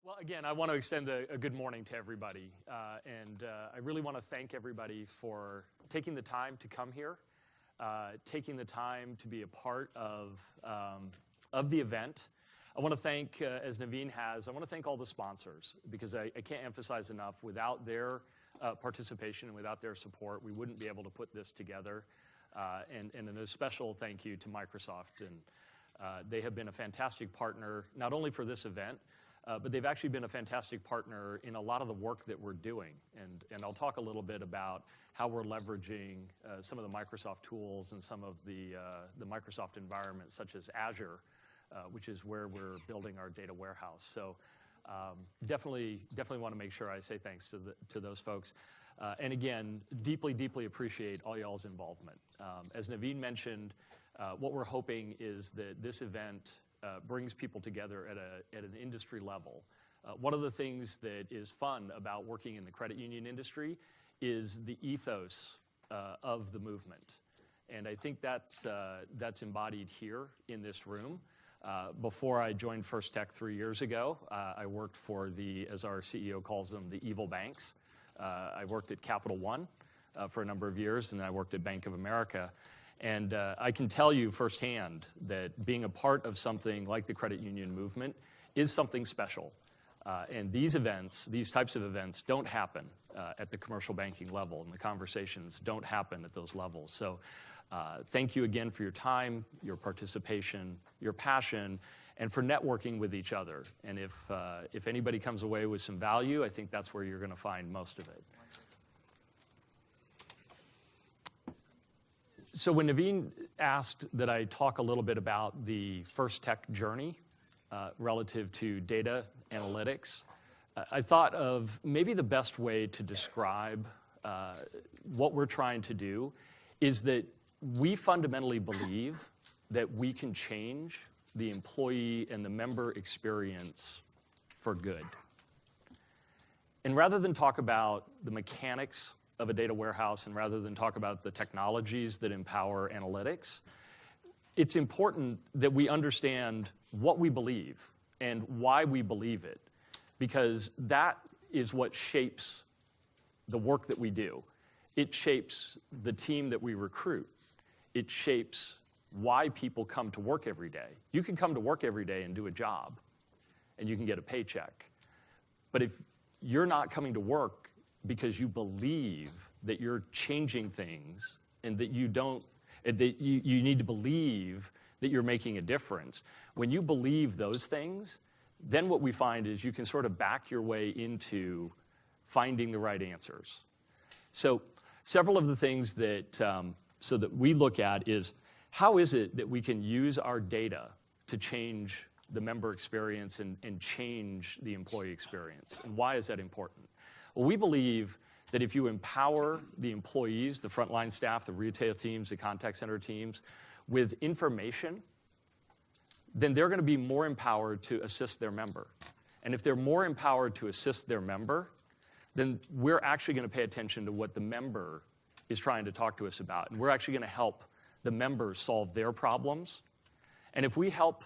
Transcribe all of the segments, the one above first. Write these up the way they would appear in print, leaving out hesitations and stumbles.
Well, again, I want to extend a good morning to everybody, and I really want to thank everybody for taking the time to come here, taking the time to be a part of the event. I want to thank, as Naveen has, I want to thank all the sponsors, because I can't emphasize enough, without their participation and without their support, we wouldn't be able to put this together. And a special thank you to Microsoft. And they have been a fantastic partner, not only for this event, but they've actually been a fantastic partner in a lot of the work that we're doing. And I'll talk a little bit about how we're leveraging some of the Microsoft tools and some of the Microsoft environments, such as Azure, which is where we're building our data warehouse. So definitely want to make sure I say thanks to those folks. And again, deeply appreciate all y'all's involvement. As Naveen mentioned, what we're hoping is that this event brings people together at an industry level. One of the things that is fun about working in the credit union industry is the ethos of the movement. And I think that's embodied here in this room. Before I joined First Tech 3 years ago, I worked for as our CEO calls them, the evil banks. I worked at Capital One for a number of years, and then I worked at Bank of America. And I can tell you firsthand that being a part of something like the credit union movement is something special. And these types of events don't happen at the commercial banking level, and the conversations don't happen at those levels. So thank you again for your time, your participation, your passion, and for networking with each other. And if anybody comes away with some value, I think that's where you're going to find most of it. So when Naveen asked that I talk a little bit about the First Tech journey relative to data analytics, I thought of maybe the best way to describe what we're trying to do is that we fundamentally believe that we can change the employee and the member experience for good. And rather than talk about the mechanics of a data warehouse, and rather than talk about the technologies that empower analytics, it's important that we understand what we believe and why we believe it, because that is what shapes the work that we do. It shapes the team that we recruit. It shapes why people come to work every day. You can come to work every day and do a job, and you can get a paycheck. But if you're not coming to work because you believe that you're changing things, and that you need to believe that you're making a difference. When you believe those things, then what we find is you can sort of back your way into finding the right answers. So several of the things that we look at is, how is it that we can use our data to change the member experience and change the employee experience? And why is that important? Well, we believe that if you empower the employees, the frontline staff, the retail teams, the contact center teams, with information, then they're going to be more empowered to assist their member. And if they're more empowered to assist their member, then we're actually going to pay attention to what the member is trying to talk to us about. And we're actually going to help the members solve their problems. And if we help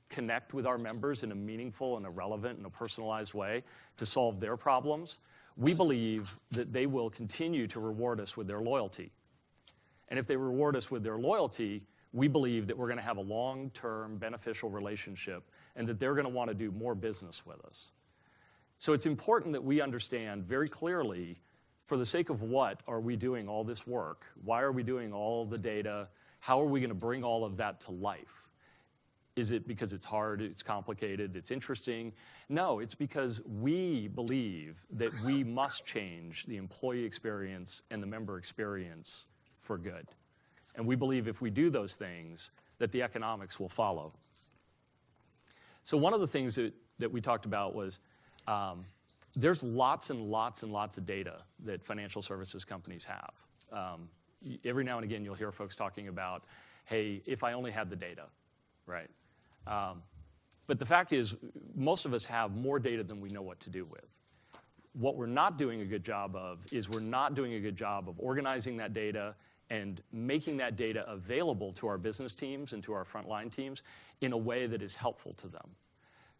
connect with our members in a meaningful and a relevant and a personalized way to solve their problems, we believe that they will continue to reward us with their loyalty. And if they reward us with their loyalty, we believe that we're going to have a long-term beneficial relationship, and that they're going to want to do more business with us. So it's important that we understand very clearly, for the sake of what are we doing all this work? Why are we doing all the data? How are we going to bring all of that to life? Is it because it's hard, it's complicated, it's interesting? No, it's because we believe that we must change the employee experience and the member experience for good. And we believe if we do those things, that the economics will follow. So one of the things that we talked about was there's lots and lots and lots of data that financial services companies have. Every now and again, you'll hear folks talking about, hey, if I only had the data, right? But the fact is, most of us have more data than we know what to do with. What we're not doing a good job of is we're not doing a good job of organizing that data and making that data available to our business teams and to our frontline teams in a way that is helpful to them.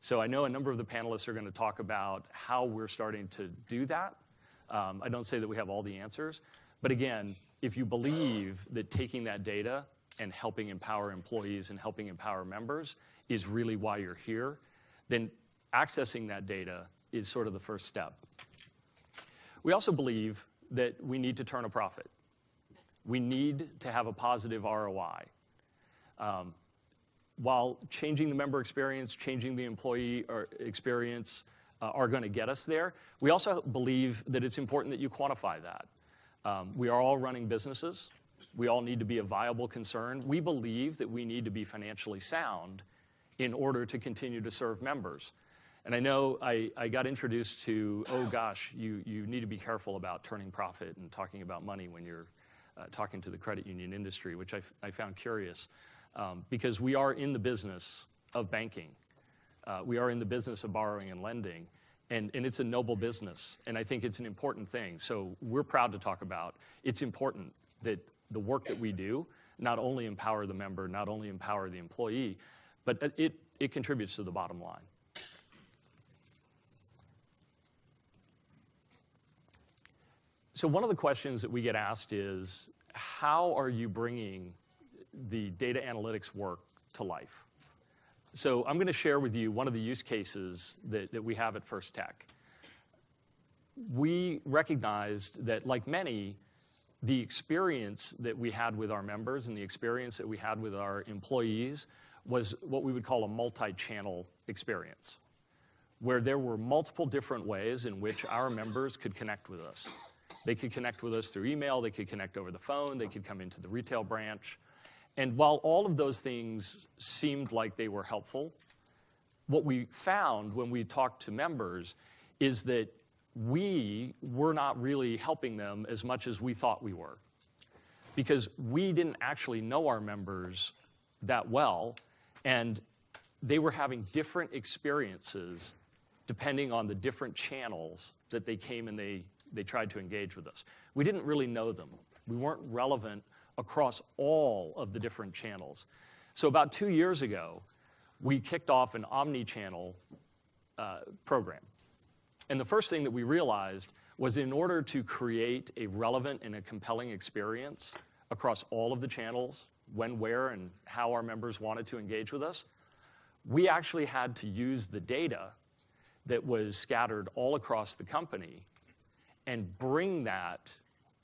So I know a number of the panelists are going to talk about how we're starting to do that. I don't say that we have all the answers, but again, if you believe that taking that data and helping empower employees and helping empower members is really why you're here, then accessing that data is sort of the first step. We also believe that we need to turn a profit. We need to have a positive ROI. While changing the member experience, changing the employee experience are going to get us there, we also believe that it's important that you quantify that. We are all running businesses. We all need to be a viable concern. We believe that we need to be financially sound in order to continue to serve members. And I know I got introduced to, oh gosh, you need to be careful about turning profit and talking about money when you're talking to the credit union industry, which I found curious. Because we are in the business of banking. We are in the business of borrowing and lending, and it's a noble business, and I think it's an important thing. So we're proud to talk about it's important that the work that we do not only empower the member, not only empower the employee, but it contributes to the bottom line. So one of the questions that we get asked is, how are you bringing the data analytics work to life? So I'm going to share with you one of the use cases that we have at First Tech. We recognized that, like many, the experience that we had with our members and the experience that we had with our employees was what we would call a multi-channel experience, where there were multiple different ways in which our members could connect with us. They could connect with us through email, they could connect over the phone, they could come into the retail branch. And while all of those things seemed like they were helpful, what we found when we talked to members is that we were not really helping them as much as we thought we were, because we didn't actually know our members that well, and they were having different experiences depending on the different channels that they came and they tried to engage with us. We didn't really know them. We weren't relevant across all of the different channels. So about 2 years ago, we kicked off an omni-channel program. And the first thing that we realized was, in order to create a relevant and a compelling experience across all of the channels, when, where, and how our members wanted to engage with us, we actually had to use the data that was scattered all across the company and bring that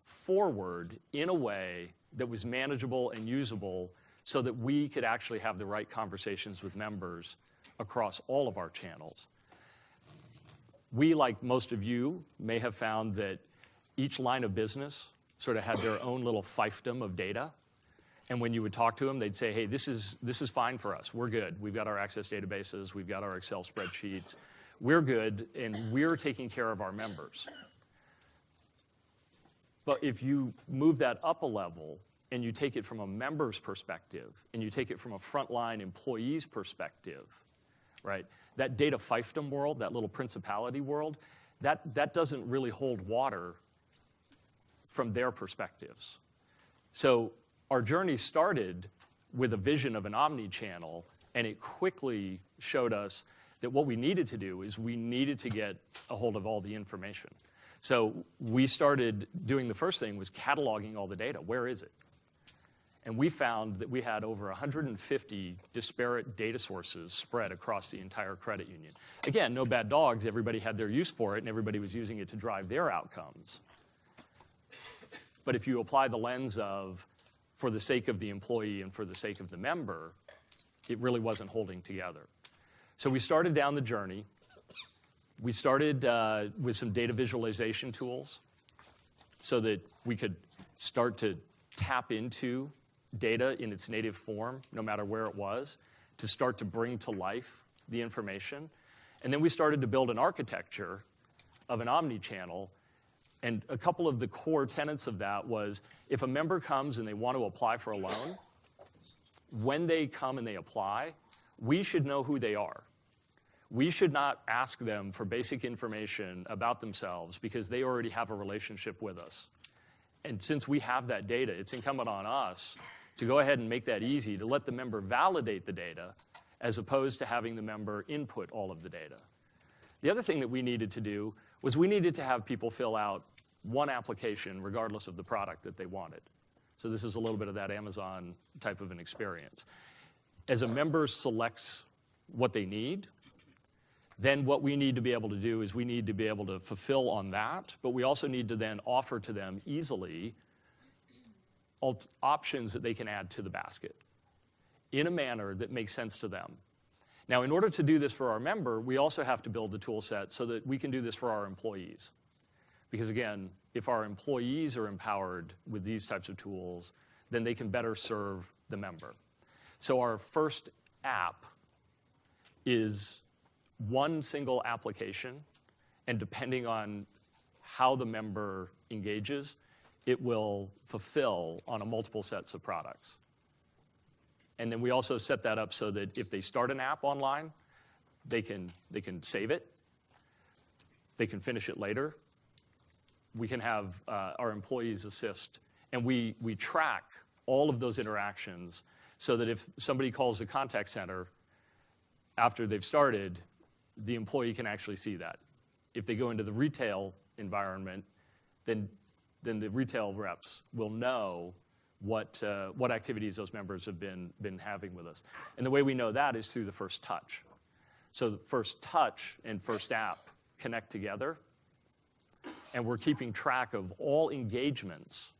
forward in a way that was manageable and usable so that we could actually have the right conversations with members across all of our channels. We, like most of you, may have found that each line of business sort of had their own little fiefdom of data. And when you would talk to them, they'd say, hey, this is fine for us. We're good. We've got our Access databases. We've got our Excel spreadsheets. We're good, and we're taking care of our members. But if you move that up a level and you take it from a member's perspective and you take it from a frontline employee's perspective, right, that data fiefdom world, that little principality world, that doesn't really hold water from their perspectives. So our journey started with a vision of an omni-channel, and it quickly showed us that what we needed to do is we needed to get a hold of all the information. So we started doing, the first thing was cataloging all the data. Where is it? And we found that we had over 150 disparate data sources spread across the entire credit union. Again, no bad dogs. Everybody had their use for it, and everybody was using it to drive their outcomes. But if you apply the lens of, for the sake of the employee and for the sake of the member, it really wasn't holding together. So we started down the journey. We started with some data visualization tools so that we could start to tap into data in its native form, no matter where it was, to start to bring to life the information. And then we started to build an architecture of an omni-channel. And a couple of the core tenets of that was, if a member comes and they want to apply for a loan, when they come and they apply, we should know who they are. We should not ask them for basic information about themselves because they already have a relationship with us. And since we have that data, it's incumbent on us to go ahead and make that easy, to let the member validate the data, as opposed to having the member input all of the data. The other thing that we needed to do was we needed to have people fill out one application regardless of the product that they wanted. So this is a little bit of that Amazon type of an experience. As a member selects what they need, then what we need to be able to do is we need to be able to fulfill on that, but we also need to then offer to them easily options that they can add to the basket in a manner that makes sense to them. Now, in order to do this for our member, we also have to build the tool set so that we can do this for our employees. Because again, if our employees are empowered with these types of tools, then they can better serve the member. So our first app is one single application, and depending on how the member engages, it will fulfill on a multiple sets of products. And then we also set that up so that if they start an app online, they can save it, they can finish it later. We can have our employees assist, and we track all of those interactions so that if somebody calls the contact center after they've started, the employee can actually see that. If they go into the retail environment, then the retail reps will know what activities those members have been having with us. And the way we know that is through the first touch. So the first touch and first app connect together, and we're keeping track of all engagements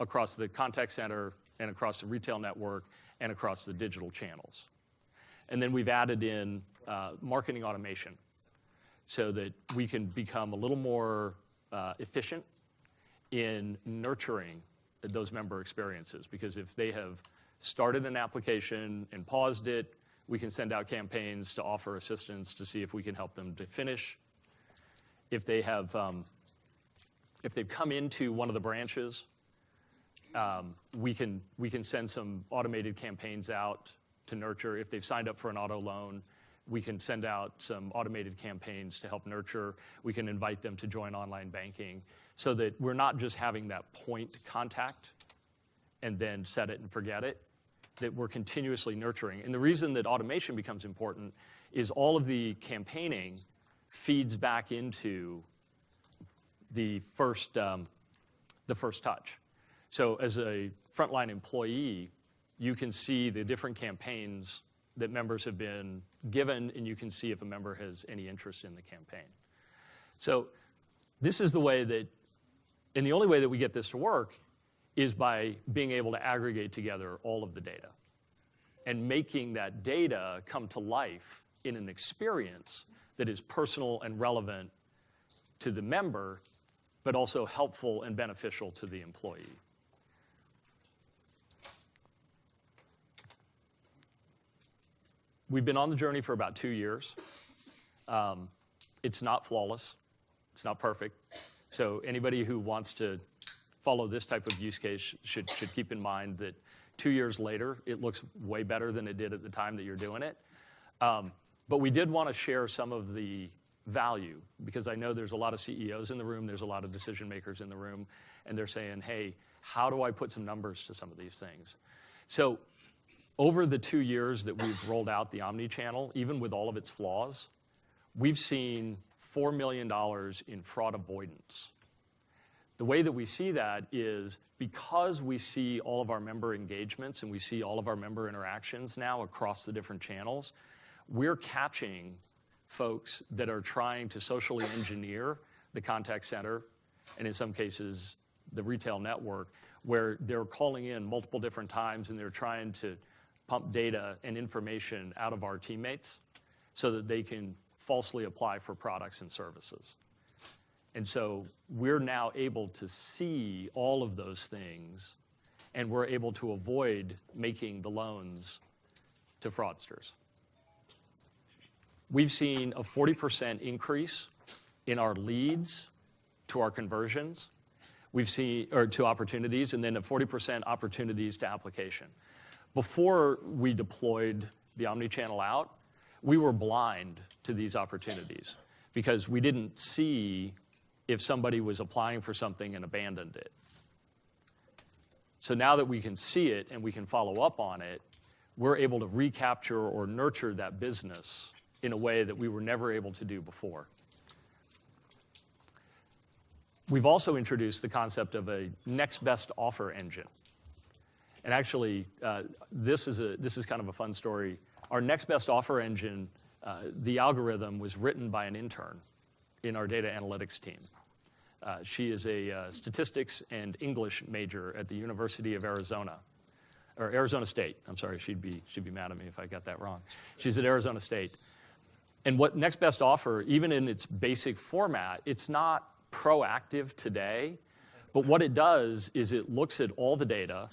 across the contact center and across the retail network and across the digital channels. And then we've added in marketing automation so that we can become a little more efficient in nurturing those member experiences. Because if they have started an application and paused it, we can send out campaigns to offer assistance to see if we can help them to finish. If they have, if they've come into one of the branches, we can send some automated campaigns out to nurture. If they've signed up for an auto loan, we can send out some automated campaigns to help nurture. We can invite them to join online banking so that we're not just having that point contact and then set it and forget it, that we're continuously nurturing. And the reason that automation becomes important is all of the campaigning feeds back into the first touch. So as a frontline employee, you can see the different campaigns that members have been given, and you can see if a member has any interest in the campaign. So this is the way that, and the only way that we get this to work is by being able to aggregate together all of the data and making that data come to life in an experience that is personal and relevant to the member, but also helpful and beneficial to the employee. We've been on the journey for about 2 years. It's not flawless. It's not perfect. So anybody who wants to follow this type of use case should keep in mind that 2 years later, it looks way better than it did at the time that you're doing it. But we did want to share some of the value, because I know there's a lot of CEOs in the room, there's a lot of decision makers in the room, and they're saying, hey, how do I put some numbers to some of these things? So over the 2 years that we've rolled out the omnichannel, even with all of its flaws, we've seen $4 million in fraud avoidance. The way that we see that is because we see all of our member engagements and we see all of our member interactions now across the different channels, we're catching folks that are trying to socially engineer the contact center, and in some cases, the retail network, where they're calling in multiple different times and they're trying to pump data and information out of our teammates so that they can falsely apply for products and services. And so we're now able to see all of those things, and we're able to avoid making the loans to fraudsters. We've seen a 40% increase in our leads to our conversions. We've seen, or to opportunities, and then a 40% opportunities to application. Before we deployed the omnichannel out, we were blind to these opportunities because we didn't see if somebody was applying for something and abandoned it. So now that we can see it and we can follow up on it, we're able to recapture or nurture that business in a way that we were never able to do before. We've also introduced the concept of a next best offer engine. And actually, this is kind of a fun story. Our next best offer engine, the algorithm was written by an intern in our data analytics team. She is a statistics and English major at the University of Arizona, or Arizona State. I'm sorry, she'd be mad at me if I got that wrong. She's at Arizona State. And what next best offer, even in its basic format, it's not proactive today, but what it does is it looks at all the data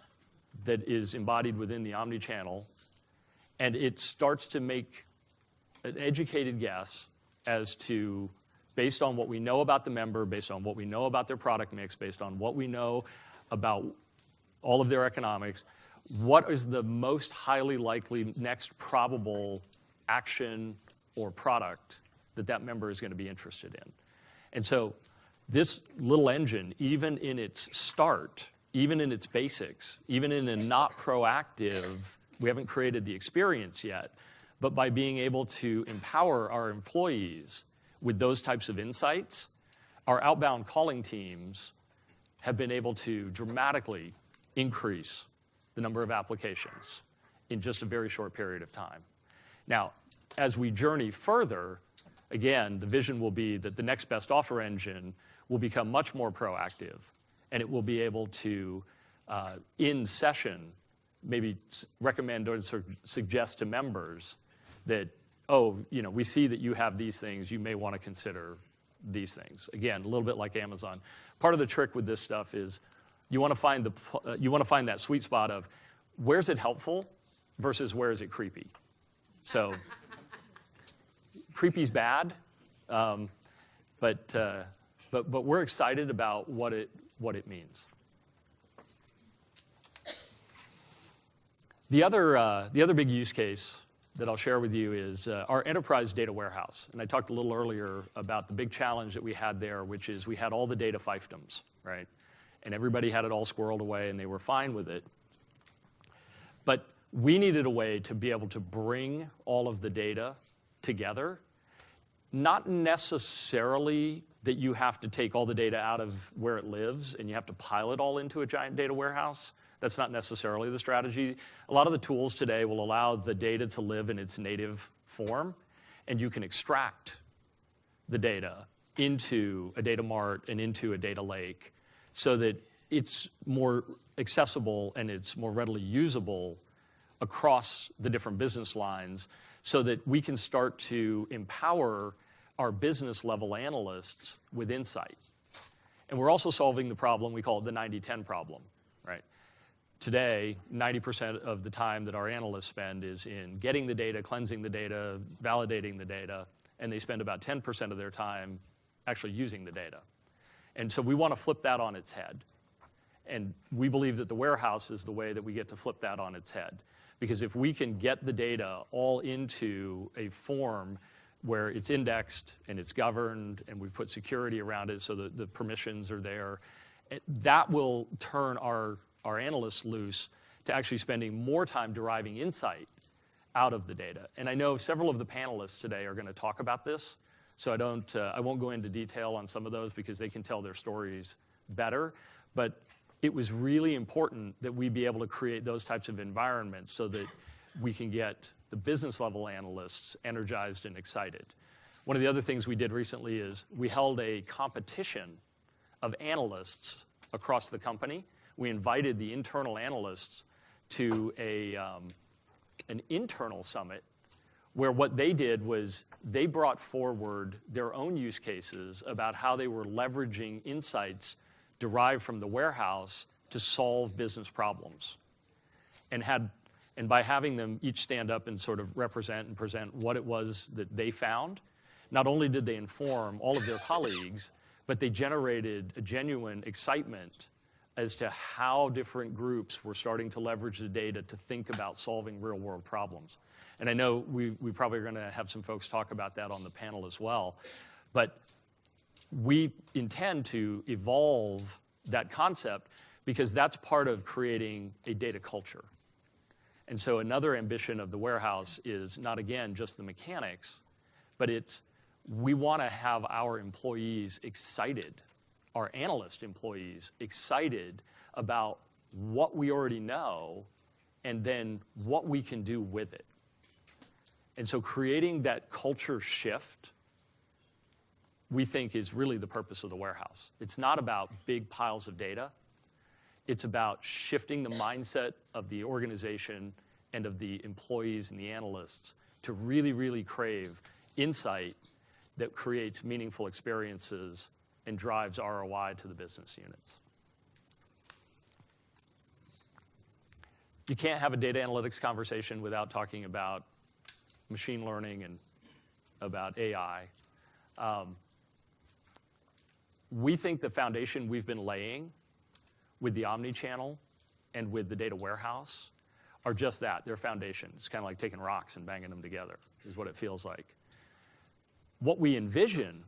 that is embodied within the omnichannel, and it starts to make an educated guess as to, based on what we know about the member, based on what we know about their product mix, based on what we know about all of their economics, what is the most highly likely next probable action or product that that member is going to be interested in. And so this little engine, even in its start, even in its basics, even in a not proactive, we haven't created the experience yet, but by being able to empower our employees with those types of insights, our outbound calling teams have been able to dramatically increase the number of applications in just a very short period of time. Now, as we journey further, again, the vision will be that the next best offer engine will become much more proactive, and it will be able to, in session, maybe recommend or suggest to members that, oh, we see that you have these things, you may want to consider these things. Again, a little bit like Amazon. Part of the trick with this stuff is you want to find that sweet spot of where's it helpful versus where is it creepy. So creepy's bad, but we're excited about what it means. The other big use case that I'll share with you is our enterprise data warehouse. And I talked a little earlier about the big challenge that we had there, which is we had all the data fiefdoms, right? And everybody had it all squirreled away, and they were fine with it. But we needed a way to be able to bring all of the data together, not necessarily that you have to take all the data out of where it lives and you have to pile it all into a giant data warehouse. That's not necessarily the strategy. A lot of the tools today will allow the data to live in its native form, and you can extract the data into a data mart and into a data lake so that it's more accessible and it's more readily usable across the different business lines so that we can start to empower our business level analysts with insight. And we're also solving the problem, we call it the 90-10 problem, right? Today, 90% of the time that our analysts spend is in getting the data, cleansing the data, validating the data, and they spend about 10% of their time actually using the data. And so we want to flip that on its head. And we believe that the warehouse is the way that we get to flip that on its head. Because if we can get the data all into a form where it's indexed and it's governed and we've put security around it so that the permissions are there, that will turn our analysts loose to actually spending more time deriving insight out of the data. And I know several of the panelists today are going to talk about this, so I won't go into detail on some of those because they can tell their stories better. But it was really important that we be able to create those types of environments so that we can get the business level analysts energized and excited. One of the other things we did recently is we held a competition of analysts across the company. We invited the internal analysts to an internal summit where what they did was they brought forward their own use cases about how they were leveraging insights derived from the warehouse to solve business problems. And by having them each stand up and sort of represent and present what it was that they found, not only did they inform all of their colleagues, but they generated a genuine excitement as to how different groups were starting to leverage the data to think about solving real-world problems. And I know we probably are going to have some folks talk about that on the panel as well. But we intend to evolve that concept because that's part of creating a data culture. And so another ambition of the warehouse is not, again, just the mechanics, but it's we want to have our employees excited, our analyst employees excited about what we already know and then what we can do with it. And so creating that culture shift, we think, is really the purpose of the warehouse. It's not about big piles of data. It's about shifting the mindset of the organization and of the employees and the analysts to really, really crave insight that creates meaningful experiences and drives ROI to the business units. You can't have a data analytics conversation without talking about machine learning and about AI. We think the foundation we've been laying with the omni-channel and with the data warehouse are just that. They're foundation. It's kind of like taking rocks and banging them together, is what it feels like. What we envision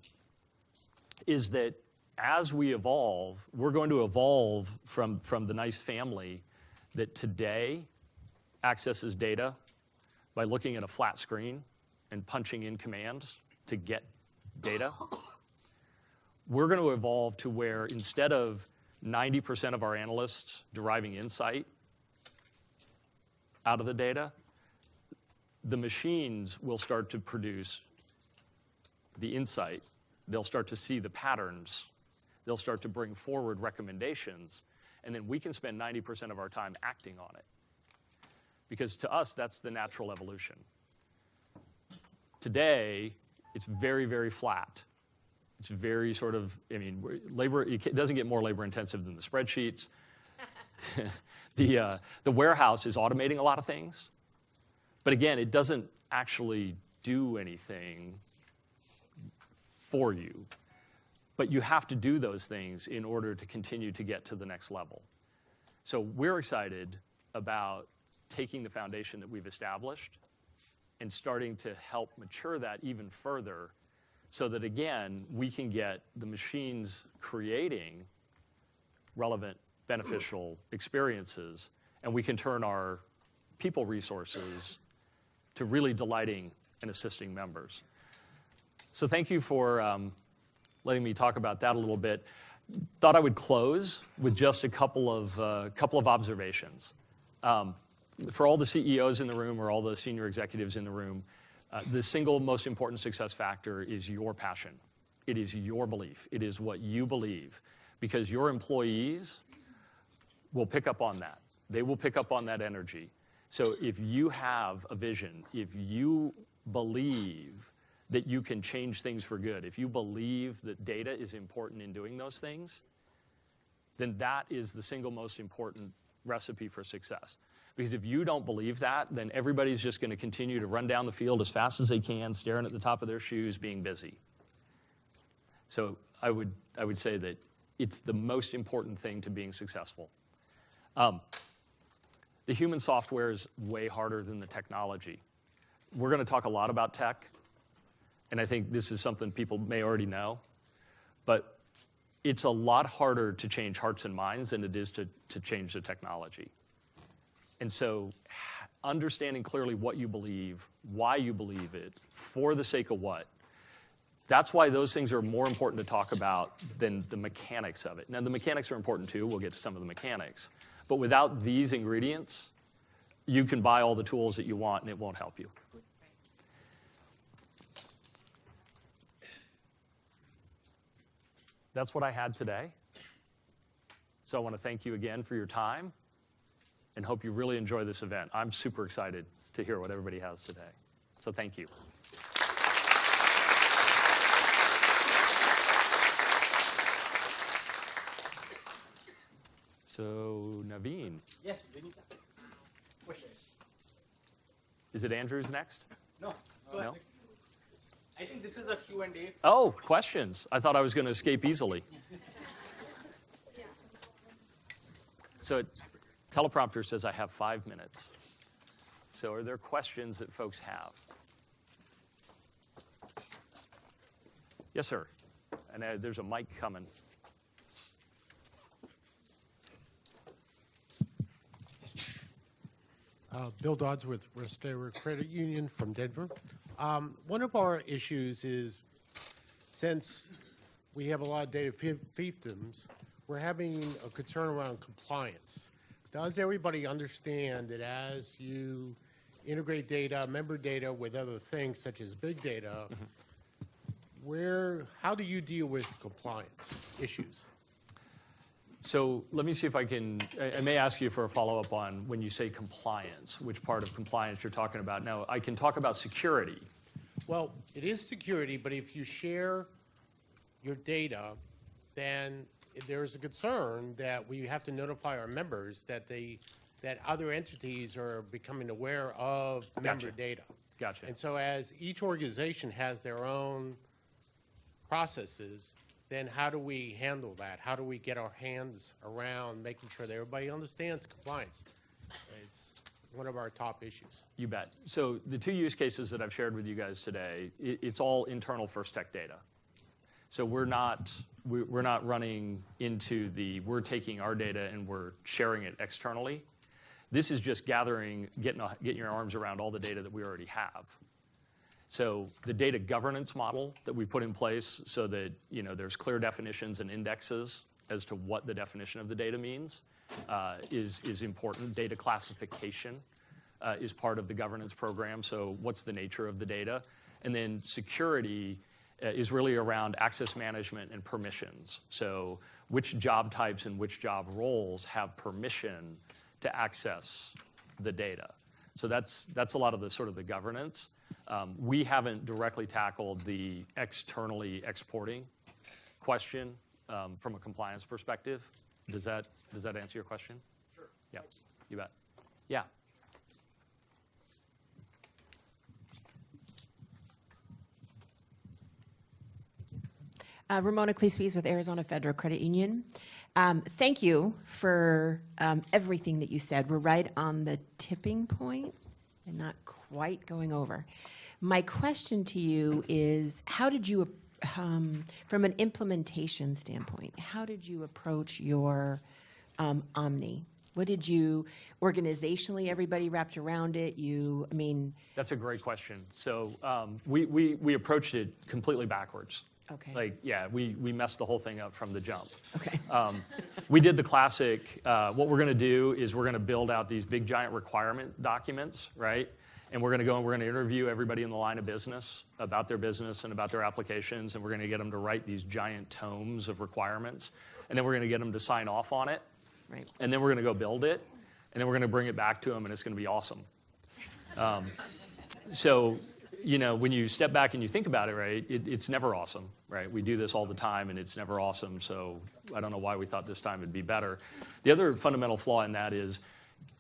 is that as we evolve, we're going to evolve from the nice family that today accesses data by looking at a flat screen and punching in commands to get data. We're going to evolve to where instead of 90% of our analysts deriving insight out of the data, the machines will start to produce the insight. They'll start to see the patterns. They'll start to bring forward recommendations, and then we can spend 90% of our time acting on it. Because to us, that's the natural evolution. Today, it's very, very flat. It's very sort of, it doesn't get more labor intensive than the spreadsheets. The warehouse is automating a lot of things, but again, it doesn't actually do anything for you. But you have to do those things in order to continue to get to the next level. So we're excited about taking the foundation that we've established and starting to help mature that even further so that, again, we can get the machines creating relevant, beneficial experiences, and we can turn our people resources to really delighting and assisting members. So thank you for letting me talk about that a little bit. Thought I would close with just a couple of observations. For all the CEOs in the room or all the senior executives in the room, the single most important success factor is your passion. It is your belief. It is what you believe, because your employees will pick up on that. They will pick up on that energy. So if you have a vision, if you believe that you can change things for good, if you believe that data is important in doing those things, then that is the single most important recipe for success. Because if you don't believe that, then everybody's just going to continue to run down the field as fast as they can, staring at the top of their shoes, being busy. So I would say that it's the most important thing to being successful. The human software is way harder than the technology. We're going to talk a lot about tech, and I think this is something people may already know, but it's a lot harder to change hearts and minds than it is to change the technology. And so understanding clearly what you believe, why you believe it, for the sake of what, that's why those things are more important to talk about than the mechanics of it. Now, the mechanics are important too. We'll get to some of the mechanics. But without these ingredients, you can buy all the tools that you want and it won't help you. That's what I had today. So I want to thank you again for your time and hope you really enjoy this event. I'm super excited to hear what everybody has today. So thank you. So Naveen. Yes, Vinita. Question. Is it Andrew's next? No. So No? I think this is a Q&A. Oh, questions. I thought I was going to escape easily. So teleprompter says I have 5 minutes. So are there questions that folks have? Yes, sir. And there's a mic coming. Bill Dodds with Restore Credit Union from Denver. One of our issues is, since we have a lot of data fiefdoms, we're having a concern around compliance. Does everybody understand that as you integrate data, member data with other things such as big data, how do you deal with compliance issues? So let me see if I may ask you for a follow-up on when you say compliance, which part of compliance you're talking about. Now, I can talk about security. Well, it is security, but if you share your data, then there's a concern that we have to notify our members that other entities are becoming aware of member data. Gotcha. And so as each organization has their own processes, then how do we handle that? How do we get our hands around making sure that everybody understands compliance? It's one of our top issues. You bet. So the two use cases that I've shared with you guys today, it's all internal First Tech data. So we're not running into we're taking our data and we're sharing it externally. This is just getting your arms around all the data that we already have. So the data governance model that we put in place so that there's clear definitions and indexes as to what the definition of the data means is important. Data classification is part of the governance program. So what's the nature of the data? And then security is really around access management and permissions. So which job types and which job roles have permission to access the data. So that's a lot of the sort of the governance. We haven't directly tackled the externally exporting question from a compliance perspective. Does that answer your question? Sure. Yeah, you bet. Yeah. Ramona Cleespies with Arizona Federal Credit Union. Thank you for everything that you said. We're right on the tipping point and not quite going over. My question to you is, how did you, from an implementation standpoint, how did you approach your Omni? What did you, organizationally, everybody wrapped around it? That's a great question. So we approached it completely backwards. Okay. We messed the whole thing up from the jump. Okay. We did the classic, what we're going to do is we're going to build out these big giant requirement documents, right? And we're going to go and we're going to interview everybody in the line of business about their business and about their applications, and we're going to get them to write these giant tomes of requirements, and then we're going to get them to sign off on it. Right. And then we're going to go build it, and then we're going to bring it back to them, and it's going to be awesome. So, when you step back and you think about it, right, it's never awesome, right? We do this all the time, and it's never awesome, so I don't know why we thought this time it'd be better. The other fundamental flaw in that is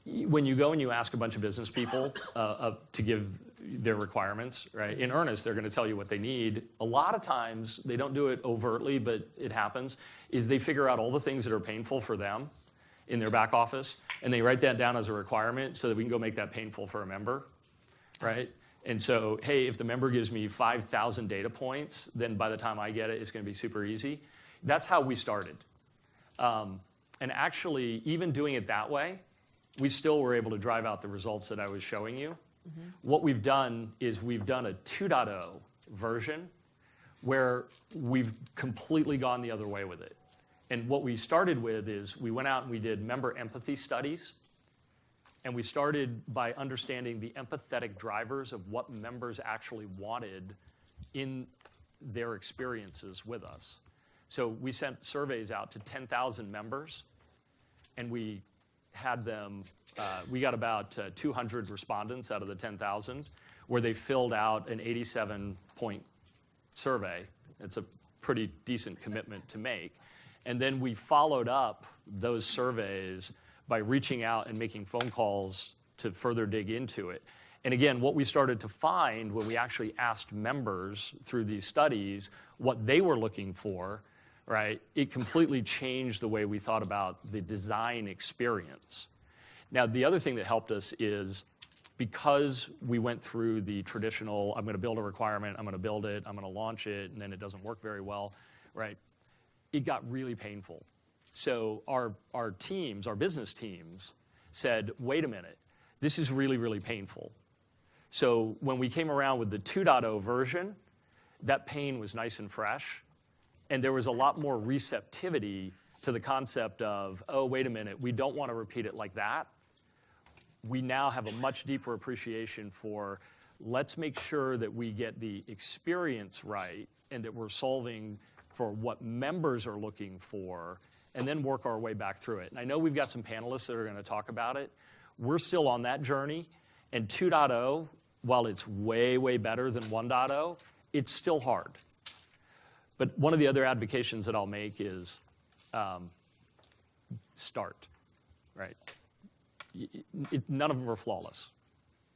when you go and you ask a bunch of business people to give their requirements, right, in earnest, they're going to tell you what they need. A lot of times, they don't do it overtly, but it happens, is they figure out all the things that are painful for them in their back office, and they write that down as a requirement so that we can go make that painful for a member, right? And so, hey, if the member gives me 5,000 data points, then by the time I get it, it's going to be super easy. That's how we started. And actually, even doing it that way, we still were able to drive out the results that I was showing you. Mm-hmm. What we've done is we've done a 2.0 version where we've completely gone the other way with it. And what we started with is we went out and we did member empathy studies. And we started by understanding the empathetic drivers of what members actually wanted in their experiences with us. So we sent surveys out to 10,000 members, and we had them, we got about 200 respondents out of the 10,000, where they filled out an 87-point survey. It's a pretty decent commitment to make. And then we followed up those surveys by reaching out and making phone calls to further dig into it. And again, what we started to find when we actually asked members through these studies what they were looking for, right, it completely changed the way we thought about the design experience. Now, the other thing that helped us is because we went through the traditional, I'm going to build a requirement, I'm going to build it, I'm going to launch it, and then it doesn't work very well, right, it got really painful. So our teams, our business teams, said, wait a minute, This is really, really painful. So when we came around with the 2.0 version, that pain was nice and fresh, and there was a lot more receptivity to the concept of, oh, wait a minute, we don't want to repeat it like that. We now have a much deeper appreciation for, let's make sure that we get the experience right and that we're solving for what members are looking for, and then work our way back through it. And I know we've got some panelists that are going to talk about it. We're still on that journey, and 2.0, while it's way, way better than 1.0, it's still hard. But one of the other advocations that I'll make is start, right? None of them are flawless.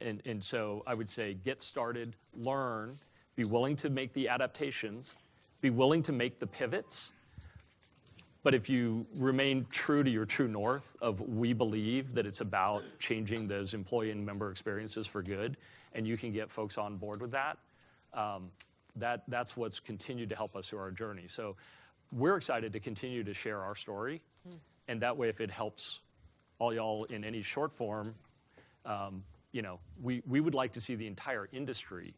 And so I would say get started, learn, be willing to make the adaptations, be willing to make the pivots. But if you remain true to your true north of we believe that it's about changing those employee and member experiences for good, and you can get folks on board with that, that's what's continued to help us through our journey. So we're excited to continue to share our story. And that way, if it helps all y'all in any short form, we would like to see the entire industry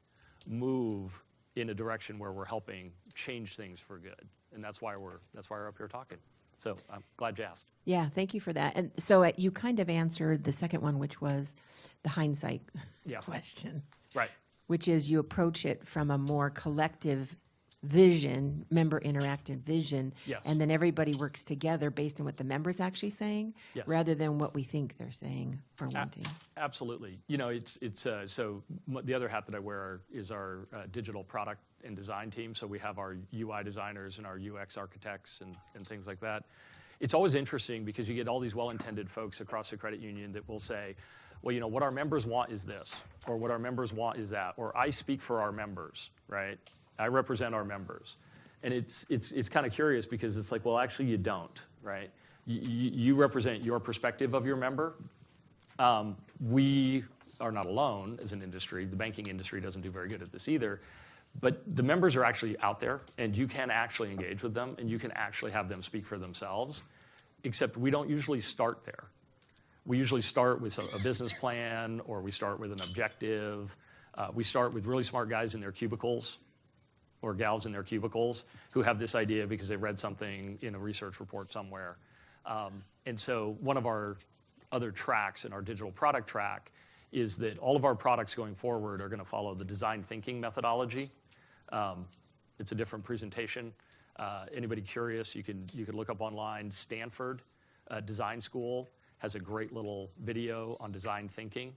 move in a direction where we're helping change things for good. And that's why we're up here talking. So I'm glad you asked. Yeah, thank you for that. And so you kind of answered the second one, which was the hindsight question, Right. which is you approach it from a more collective vision, member interactive vision, Yes. and then everybody works together based on what the member's actually saying, Yes. rather than what we think they're saying or wanting. Absolutely. So the other hat that I wear is our digital product and design team. So we have our UI designers and our UX architects and things like that. It's always interesting because you get all these well-intended folks across the credit union that will say, well, what our members want is this, or what our members want is that, or I speak for our members, right? I represent our members. And it's kind of curious because it's like, well, actually you don't, right? You represent your perspective of your member. We are not alone as an industry. The banking industry doesn't do very good at this either. But the members are actually out there, and you can actually engage with them, and you can actually have them speak for themselves, except we don't usually start there. We usually start with a business plan, or we start with an objective. We start with really smart guys in their cubicles, or gals in their cubicles, who have this idea because they read something in a research report somewhere. And so one of our other tracks in our digital product track is that all of our products going forward are going to follow the design thinking methodology. It's a different presentation. Anybody curious, you could look up online. Stanford Design School has a great little video on design thinking,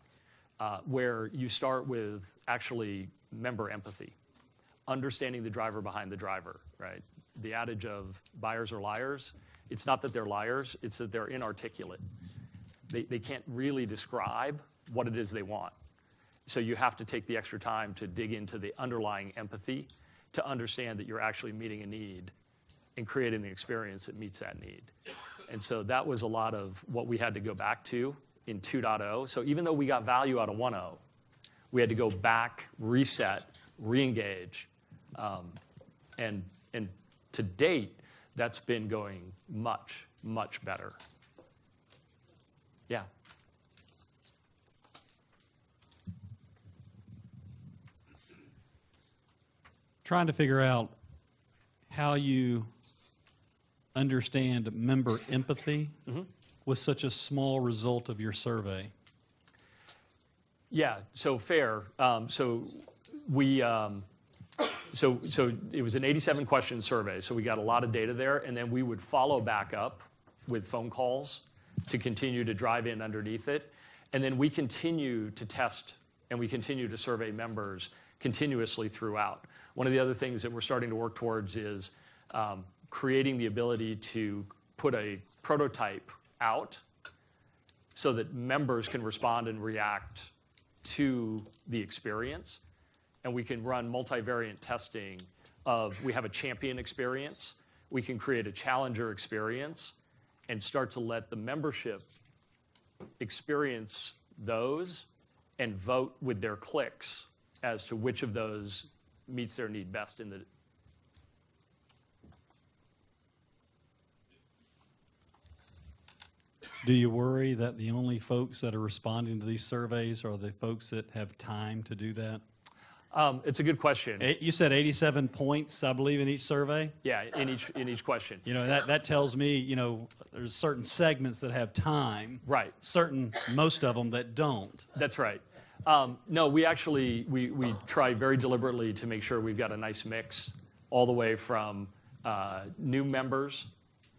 where you start with actually member empathy, understanding the driver behind the driver, right? The adage of buyers are liars. It's not that they're liars, it's that they're inarticulate. They can't really describe what it is they want. So you have to take the extra time to dig into the underlying empathy to understand that you're actually meeting a need and creating the experience that meets that need. And so that was a lot of what we had to go back to in 2.0. So even though we got value out of 1.0, we had to go back, reset, re-engage. And to date, that's been going much, much better. Yeah. Trying to figure out how you understand member empathy with such a small result of your survey. Yeah, so fair. So it was an 87 question survey, so we got a lot of data there, and then we would follow back up with phone calls to continue to drive in underneath it. And then we continue to test and we continue to survey members continuously throughout. One of the other things that we're starting to work towards is creating the ability to put a prototype out so that members can respond and react to the experience. And we can run multivariate testing of, we have a champion experience, we can create a challenger experience, and start to let the membership experience those and vote with their clicks as to which of those meets their need best in the. Do you worry that the only folks that are responding to these surveys are the folks that have time to do that? It's a good question. You said 87 points, I believe, in each survey. Yeah, in each question. You know, that tells me, you know, there's certain segments that have time. Right. Most of them that don't. That's right. No, we actually, we try very deliberately to make sure we've got a nice mix all the way from new members.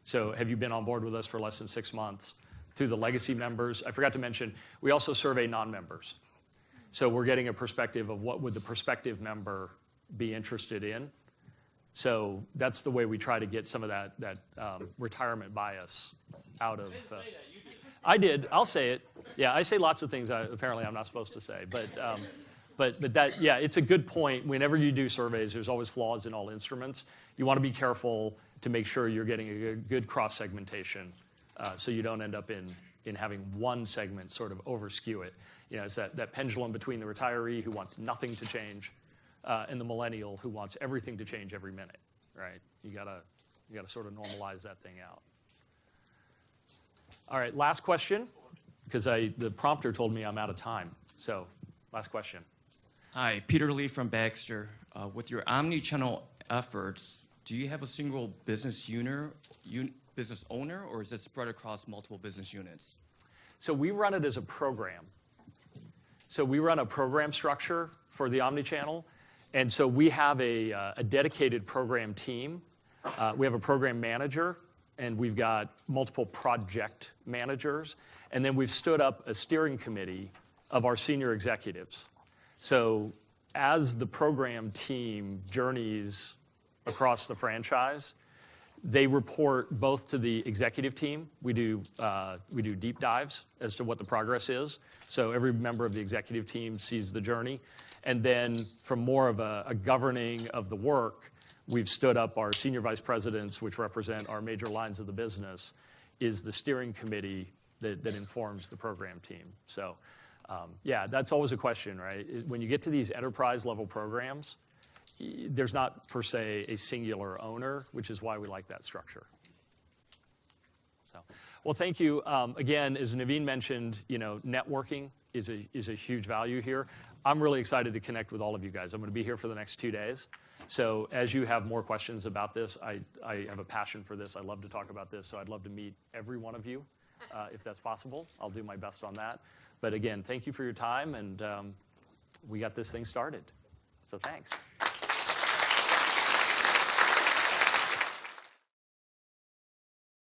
So have you been on board with us for less than 6 months? To the legacy members. I forgot to mention, we also survey non-members. So we're getting a perspective of what would the prospective member be interested in. So that's the way we try to get some of that retirement bias out of. I did. I'll say it. Yeah, I say lots of things apparently I'm not supposed to say. But that, yeah, it's a good point. Whenever you do surveys, there's always flaws in all instruments. You want to be careful to make sure you're getting a good cross-segmentation so you don't end up in having one segment sort of over-skew it. You know, it's that pendulum between the retiree who wants nothing to change and the millennial who wants everything to change every minute, right? You gotta sort of normalize that thing out. All right, last question, because the prompter told me I'm out of time. So, last question. Hi, Peter Lee from Baxter. With your omni-channel efforts, do you have a single business business owner, or is it spread across multiple business units? So we run it as a program. So we run a program structure for the omnichannel, and so we have a dedicated program team. We have a program manager, and we've got multiple project managers, and then we've stood up a steering committee of our senior executives. So as the program team journeys across the franchise, they report both to the executive team. We do deep dives as to what the progress is. So every member of the executive team sees the journey. And then from more of a governing of the work, we've stood up our senior vice presidents, which represent our major lines of the business, is the steering committee that informs the program team. So yeah, that's always a question, right? When you get to these enterprise level programs, there's not, per se, a singular owner, which is why we like that structure. So, well, thank you. Again, as Naveen mentioned, you know, networking is a huge value here. I'm really excited to connect with all of you guys. I'm going to be here for the next 2 days. So as you have more questions about this, I have a passion for this. I love to talk about this, so I'd love to meet every one of you, if that's possible. I'll do my best on that. But again, thank you for your time, and we got this thing started. So thanks.